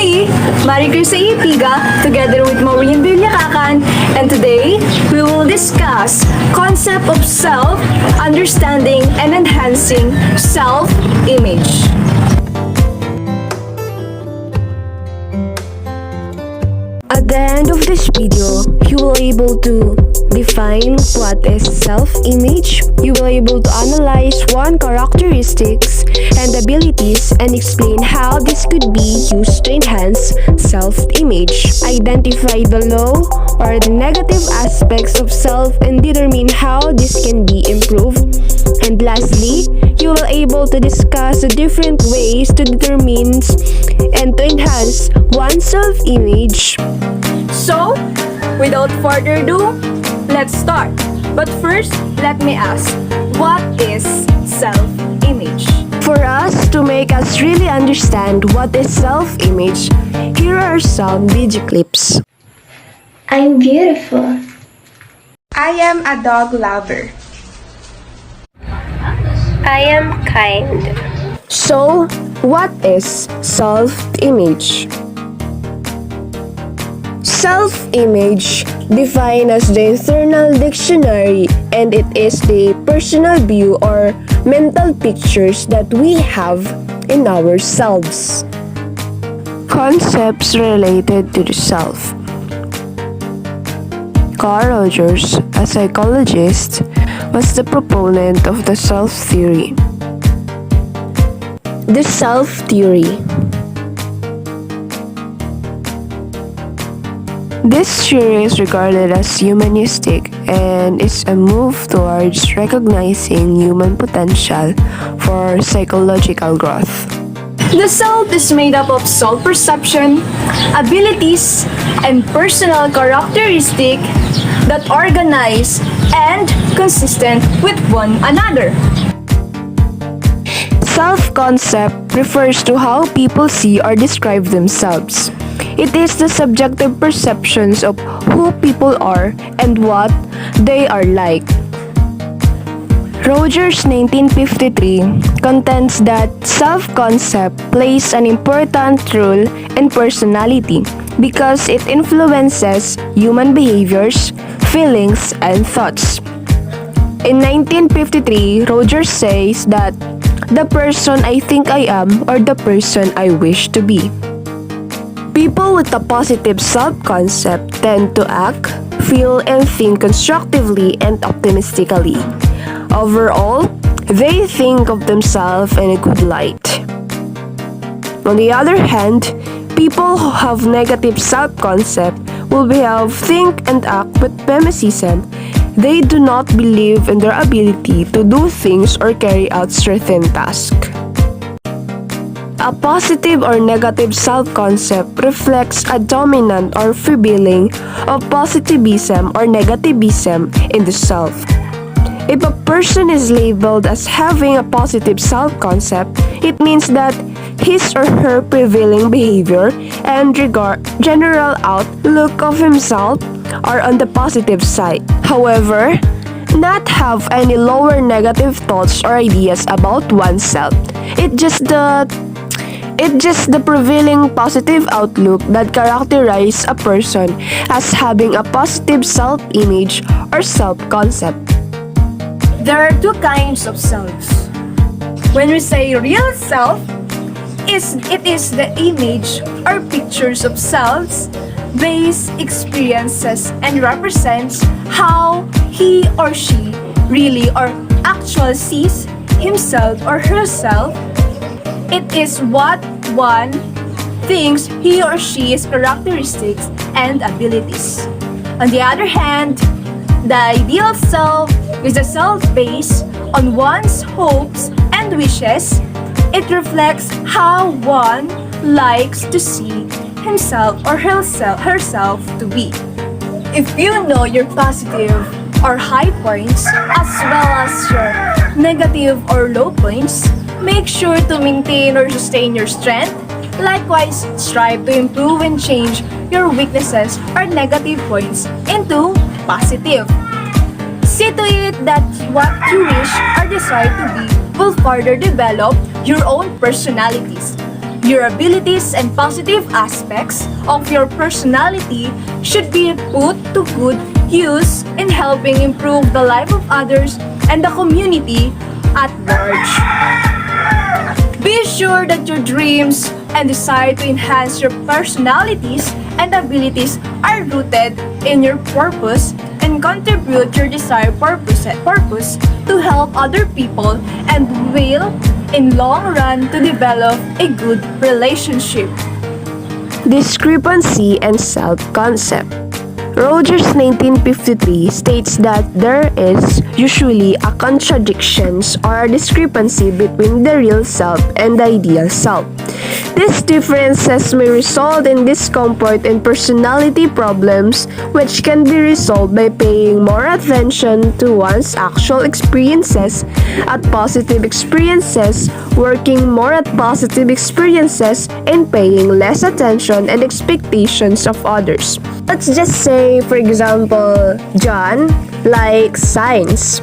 me, Maricris Ipiga, together with Maureen Villakakan, and today we will discuss concept of self, understanding and enhancing self-image. At the end of this video, you will able to define what is self-image. You will able to analyze one characteristics and abilities and explain how this could be used to enhance self-image. Identify the low or the negative aspects of self and determine how this can be improved. And lastly, you will able to discuss the different ways to determine and to enhance one's self-image. So, without further ado, let's start. But first, let me ask, what is self-image? For us to make us really understand what is self-image, here are some video clips. I'm beautiful. I am a dog lover. I am kind. So, what is self-image? Self-image defined as the internal dictionary, and it is the personal view or mental pictures that we have in ourselves. Concepts related to the self. Carl Rogers, a psychologist, was the proponent of the self theory. The self theory. This theory is regarded as humanistic and is a move towards recognizing human potential for psychological growth. The self is made up of self-perception, abilities, and personal characteristics that organize and consistent with one another. Self-concept refers to how people see or describe themselves. It is the subjective perceptions of who people are and what they are like. Rogers 1953 contends that self-concept plays an important role in personality because it influences human behaviors, feelings, and thoughts. In 1953, Rogers says that the person I think I am or the person I wish to be. People with a positive self-concept tend to act, feel, and think constructively and optimistically. Overall, they think of themselves in a good light. On the other hand, people who have negative self-concept will behave, think, and act with pessimism. They do not believe in their ability to do things or carry out certain tasks. A positive or negative self-concept reflects a dominant or feeling of positivism or negativism in the self. If a person is labeled as having a positive self-concept, it means that his or her prevailing behavior and general outlook of himself are on the positive side. However, not have any lower negative thoughts or ideas about oneself. It's just the prevailing positive outlook that characterizes a person as having a positive self-image or self-concept. There are two kinds of selves. When we say real self, it is the image or pictures of selves, based experiences, and represents how he or she really or actually sees himself or herself. It is what one thinks he or she's characteristics and abilities. On the other hand, the ideal self is a self based on one's hopes and wishes. It reflects how one likes to see himself or herself to be. If you know your positive or high points as well as your negative or low points, make sure to maintain or sustain your strength. Likewise, strive to improve and change your weaknesses or negative points into positive. See to it that what you wish or desire to be will further develop your own personalities. Your abilities and positive aspects of your personality should be put to good use in helping improve the life of others and the community at large. Be sure that your dreams and desire to enhance your personalities and abilities are rooted in your purpose and contribute your desired purpose to help other people and will, in long run, to develop a good relationship. Discrepancy and self-concept. Rogers 1953 states that there is usually a contradiction or a discrepancy between the real self and the ideal self. These differences may result in discomfort and personality problems, which can be resolved by paying more attention to one's actual experiences at positive experiences, working more at positive experiences, and paying less attention and expectations of others. Let's just say, for example, John likes science.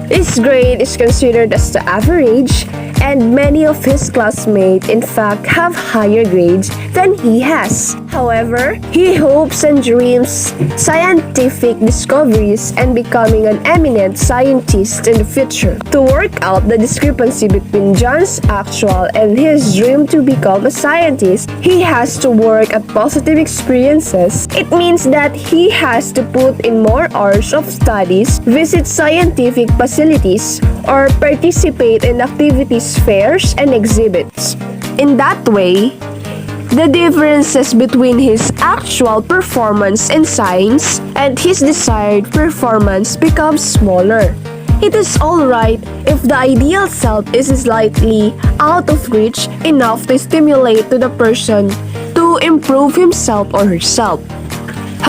His grade is considered as the average, and many of his classmates in fact have higher grades than he has. However, he hopes and dreams scientific discoveries and becoming an eminent scientist in the future. To work out the discrepancy between John's actual and his dream to become a scientist, he has to work at positive experiences. It means that he has to put in more hours of studies, visit scientific facilities, or participate in activities, fairs, and exhibits. In that way, the differences between his actual performance in science and his desired performance becomes smaller. It is alright if the ideal self is slightly out of reach enough to stimulate to the person to improve himself or herself.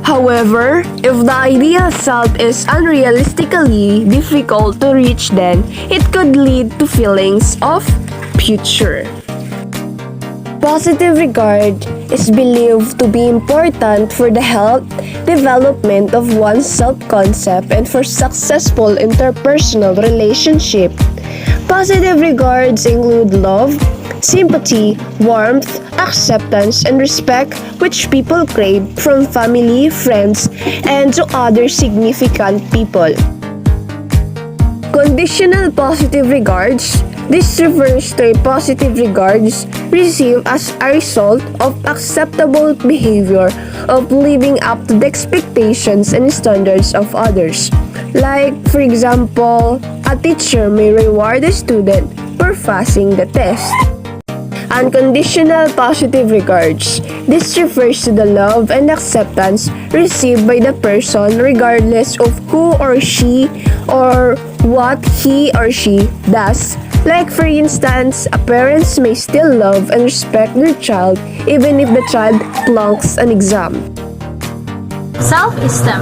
However, if the ideal self is unrealistically difficult to reach, then it could lead to feelings of future. Positive regard is believed to be important for the health, development of one's self-concept and for successful interpersonal relationship. Positive regards include love, sympathy, warmth, acceptance, and respect which people crave from family, friends, and to other significant people. Conditional positive regards. This refers to a positive regards received as a result of acceptable behavior of living up to the expectations and standards of others. Like, for example, a teacher may reward a student for passing the test. Unconditional positive regards. This refers to the love and acceptance received by the person regardless of who or she or what he or she does. Like for instance, a parents may still love and respect their child even if the child flunks an exam. Self-esteem.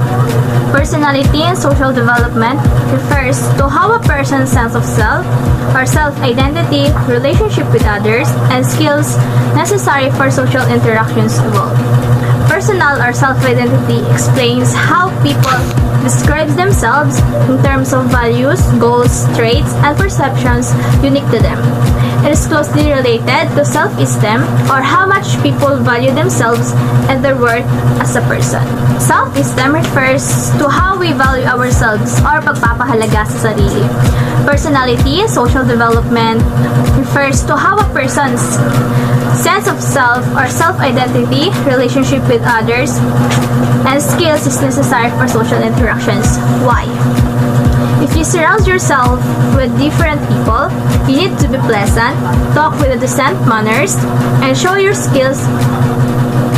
Personality and social development refers to how a person's sense of self or self-identity, relationship with others, and skills necessary for social interactions evolve. Personal or self-identity explains how people describe themselves in terms of values, goals, traits, and perceptions unique to them. It is closely related to self-esteem or how much people value themselves and their worth as a person. Self-esteem refers to how we value ourselves or pagpapahalaga sa sarili. Personality and social development refers to how a person's sense of self or self-identity, relationship with others, and skills is necessary for social interactions. Why? If you surround yourself with different people, you need to be pleasant, talk with a decent manners, and show your skills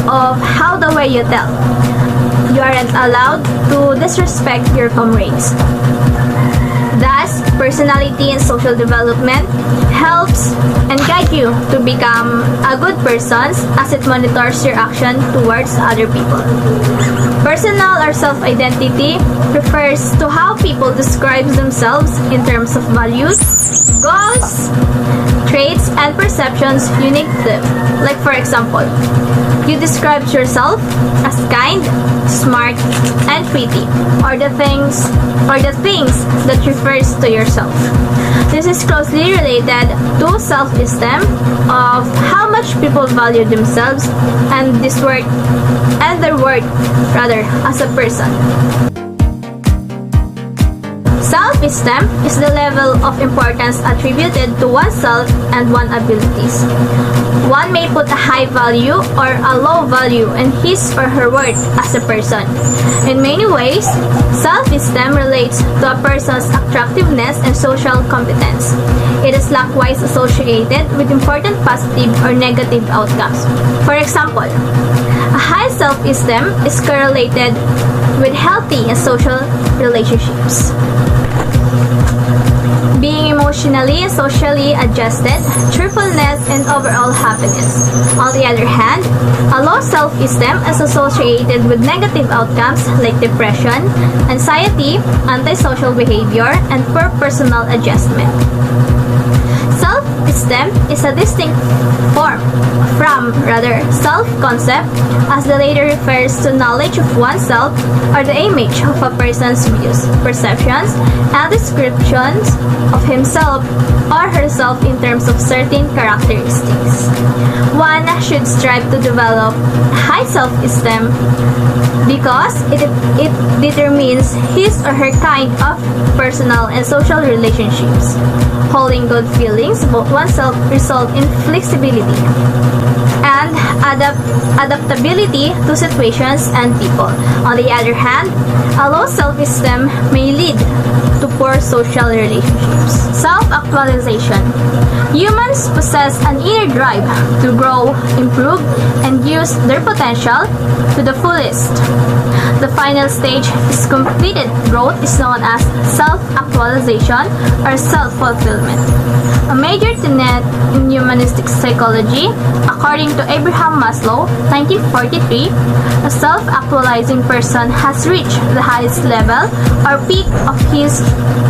of how the way you tell. You aren't allowed to disrespect your comrades. Thus, personality and social development helps and guide you to become a good person as it monitors your action towards other people. Personal or self-identity refers to how people describe themselves in terms of values, goals, traits, and perceptions unique to them. Like for example, you describe yourself as kind, smart, and pretty, or the things that refers to yourself. This is closely related to self-esteem of how much people value themselves and their worth as a person. Self-esteem is the level of importance attributed to oneself and one's abilities. One may put a high value or a low value in his or her worth as a person. In many ways, self-esteem relates to a person's attractiveness and social competence. It is likewise associated with important positive or negative outcomes. For example, a high self-esteem is correlated with healthy and social relationships. Being emotionally and socially adjusted, cheerfulness, and overall happiness. On the other hand, a low self-esteem is associated with negative outcomes like depression, anxiety, antisocial behavior, and poor personal adjustment. Self-esteem is a distinct form from, self-concept, as the latter refers to knowledge of oneself or the image of a person's views, perceptions, and descriptions of himself or herself in terms of certain characteristics. One should strive to develop high self-esteem because it determines his or her kind of personal and social relationships. Holding good feelings about oneself result in flexibility and adaptability to situations and people. On the other hand, a low self-esteem may lead to poor social relationships. Self-actualization. Humans possess an inner drive to grow, improve, and use their potential to the fullest. The final stage is completed growth is known as self-actualization or self-fulfillment. A major tenet in humanistic psychology, according to Abraham Maslow, 1943, a self-actualizing person has reached the highest level or peak of his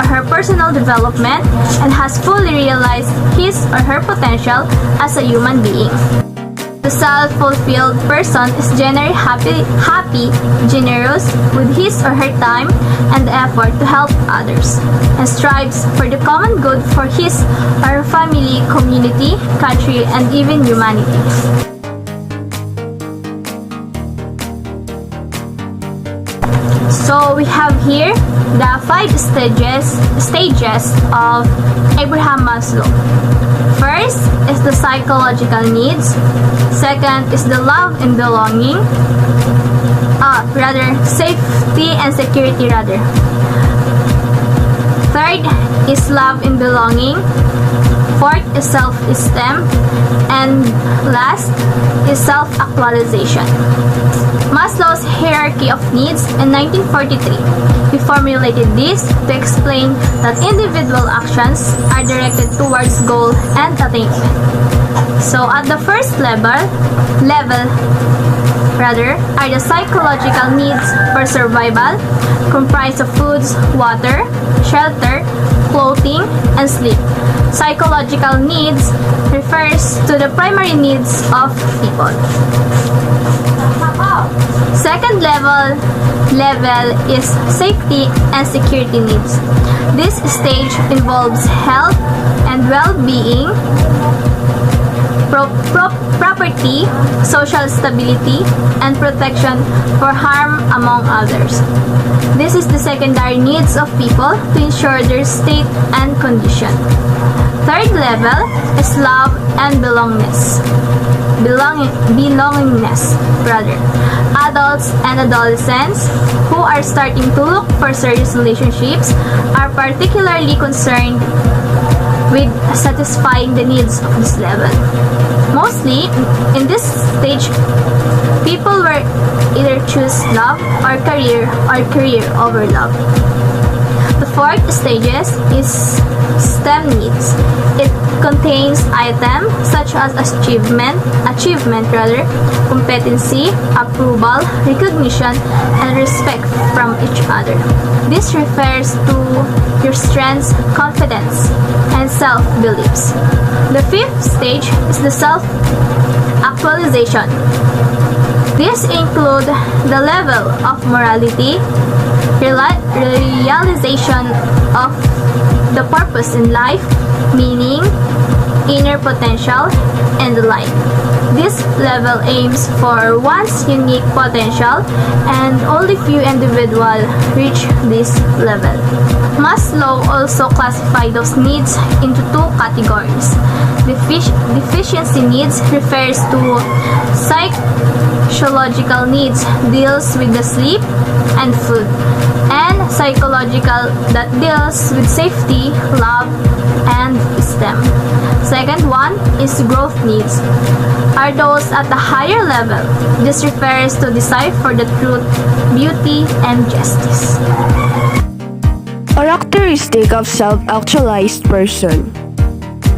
or her personal development and has fully realized his or her potential as a human being. The self-fulfilled person is generally happy, generous with his or her time and effort to help others, and strives for the common good for his or her family, community, country, and even humanity. So we have here the 5 stages of Abraham Maslow. First is the psychological needs. Second is the love and belonging. Safety and security. Third is love and belonging. Fourth is self-esteem. And last is self-actualization. Maslow's hierarchy of needs in 1943. He formulated this to explain that individual actions are directed towards goal and attainment. So at the first level are the psychological needs for survival, comprised of foods, water, shelter, clothing, and sleep. Psychological needs refers to the primary needs of people. Second level is safety and security needs. This stage involves health and well-being, property, social stability, and protection for harm, among others. This is the secondary needs of people to ensure their state and condition. Third level is love and belongingness. Adults and adolescents who are starting to look for serious relationships are particularly concerned with satisfying the needs of this level. Mostly, in this stage, people will either choose love or career over love. The fourth stages is STEM needs. It contains items such as achievement, competency, approval, recognition, and respect from each other. This refers to your strengths, confidence, and self-beliefs. The fifth stage is the self-actualization. These include the level of morality, realization of the purpose in life, meaning, inner potential, and the like. This level aims for one's unique potential, and only few individuals reach this level. Maslow also classified those needs into two categories. Deficiency needs refers to psychological needs, deals with the sleep and food, and psychological that deals with safety, love, and esteem. Second one is growth needs, are those at a higher level. This refers to desire for the truth, beauty, and justice. Characteristic of self-actualized person.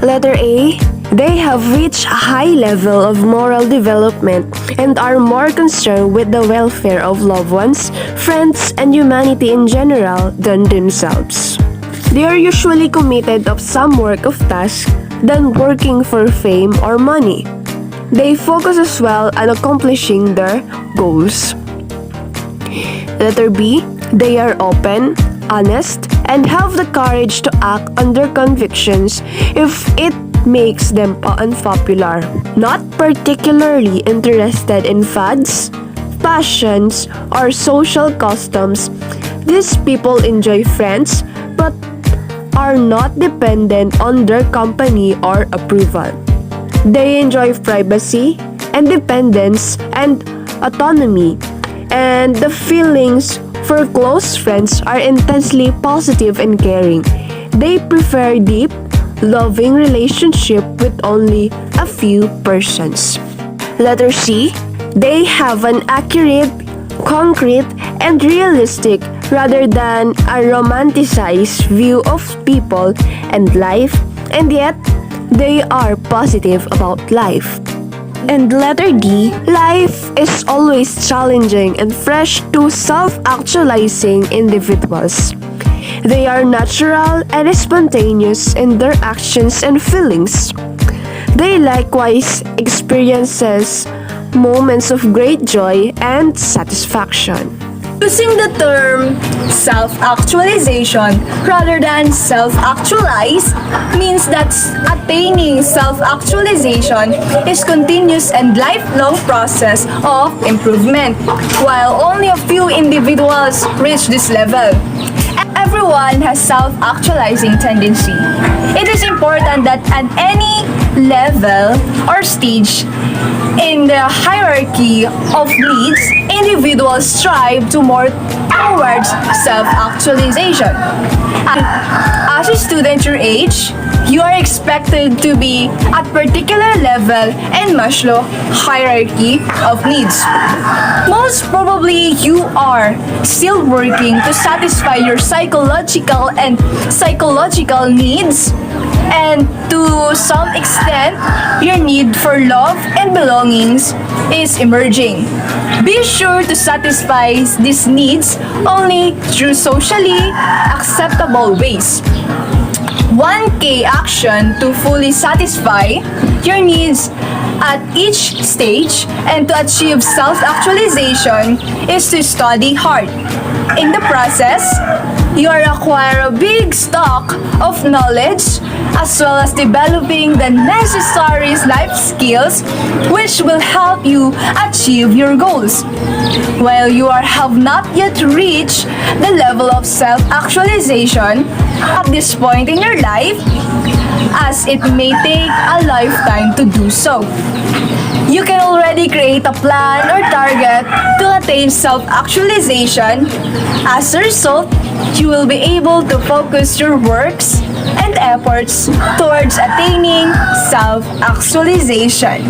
Letter A. They have reached a high level of moral development and are more concerned with the welfare of loved ones, friends, and humanity in general than themselves. They are usually committed of some work of task than working for fame or money. They focus as well on accomplishing their goals. Letter B. They are open, honest, and have the courage to act on their convictions if it makes them unpopular. Not particularly interested in fads, passions, or social customs, these people enjoy friends but are not dependent on their company or approval. They enjoy privacy, independence, and autonomy, and the feelings for close friends are intensely positive and caring. They prefer deep, loving relationship with only a few persons. Letter C. They have an accurate, concrete, and realistic rather than a romanticized view of people and life, and yet they are positive about life. And letter D, life is always challenging and fresh to self-actualizing individuals. They are natural and spontaneous in their actions and feelings. They likewise experiences moments of great joy and satisfaction. Using the term self-actualization rather than self-actualize means that attaining self-actualization is continuous and lifelong process of improvement, while only a few individuals reach this level. Everyone has self-actualizing tendency. It is important that at any level or stage in the hierarchy of needs, individuals strive to more towards self-actualization. As a student your age, you are expected to be at particular level in Maslow hierarchy of needs. Most probably you are still working to satisfy your psychological needs, and to some extent your need for love and belongings is emerging. Be sure to satisfy these needs only through socially acceptable ways. One key action to fully satisfy your needs at each stage and to achieve self-actualization is to study hard. In the process, you acquire a big stock of knowledge as well as developing the necessary life skills which will help you achieve your goals. While you have not yet reached the level of self-actualization at this point in your life, as it may take a lifetime to do so. You can already create a plan or target to attain self-actualization. As a result, you will be able to focus your works and efforts towards attaining self-actualization.